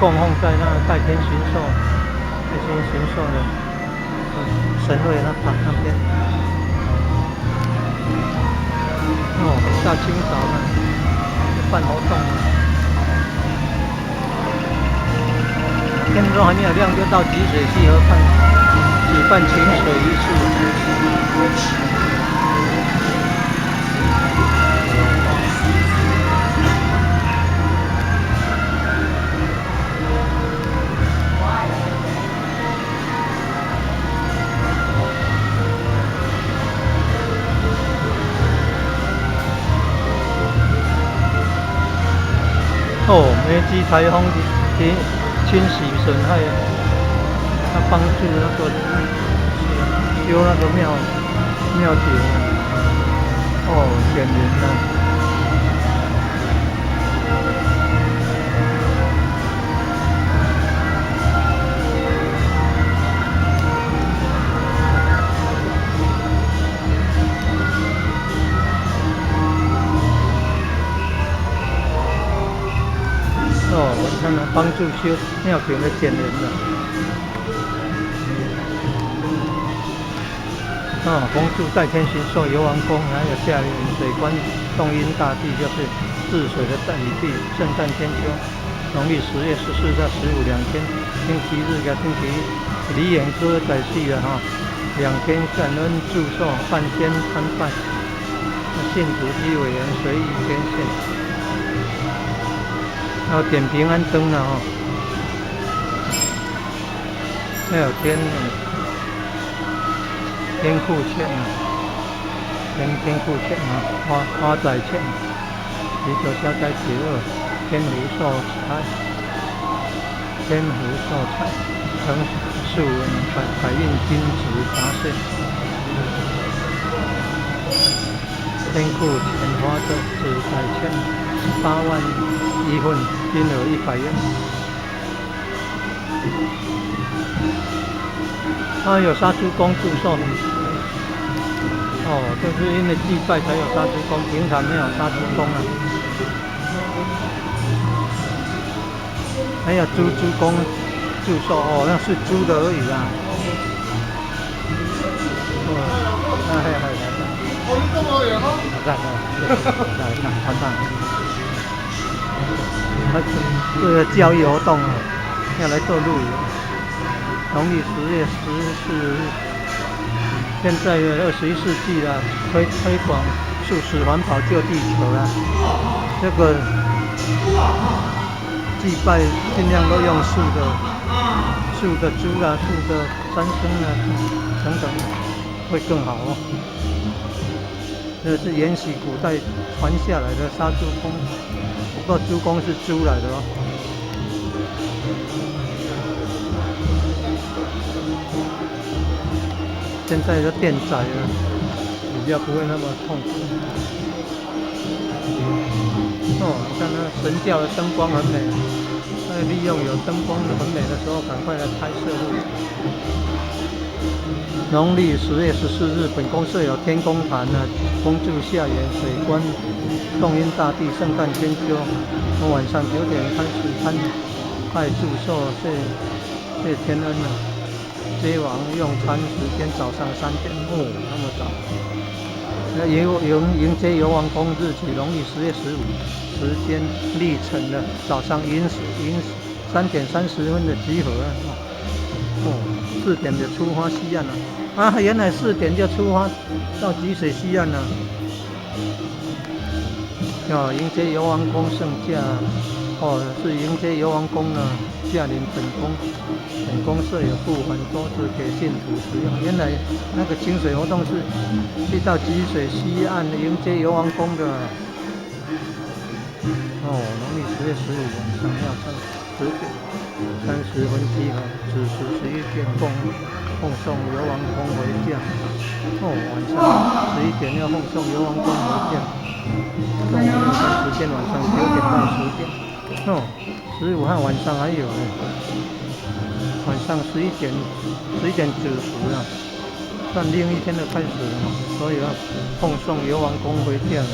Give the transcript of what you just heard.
供奉在那代天巡狩、代天巡狩的神位那边。哦，一大清早呢，办活动了。天都还没有亮，就到集水溪河畔举办请水仪式。哦，梅基台风侵袭损害，它帮助那个修那个庙顶，哦，点燃了。哦，我看了帮助修庙顶的点燃了。恭祝代天巡狩游王宫，还有下面水关洞阴大帝，就是治水的代理地，圣诞千秋，农历10月14到152天，星期日跟星期一，梨园歌仔戏了2天感恩祝寿，半天参拜，信徒及委员随意捐献。要点平安灯了还有天库券天库券花仔券，啤酒消灾解厄，天福寿菜，成树百运金子杂碎，天库钱花的纸仔券8万1份，金额100元。有杀猪公祝寿，就是因为祭拜才有杀猪公，平常没有杀猪公啊。还有猪公祝寿那是猪的而已啦。这个教育活动要来做露营。农历10月14日，现在21世纪了，推广素食环保救地球了。这个祭拜尽量都用素的猪啦、素的山牲啊等等，会更好这是沿袭古代传下来的杀猪公，不过猪公是猪来的现在的电宰了，比较不会那么痛苦。你看那神教的灯光很美，利用有灯光很美的时候，赶快来拍摄录影。农历10月14日，本宫设有天公坛恭祝下元水关洞阴大帝圣诞千秋。晚上9点开始参拜祝寿，谢天恩接王用餐时间早上3点那么早。迎接游王宫日期农历10月15，时间历程了，早上寅时3点30分的集合4点就出发西岸了原来4点就出发到集水西岸了。迎接游王宫圣驾是迎接游王宫驾临本宫设有布环桌子给信徒使用。原来那个清水活动是去到集水西岸迎接游王宫的。农历10月15晚上要10点30分集合，子时11点奉送游王宫回家。晚上11点要奉送游王宫回家。时间晚上9点到10点。15号晚上还有晚上11点子时算另一天的开始了所以要奉送游王宫回家了。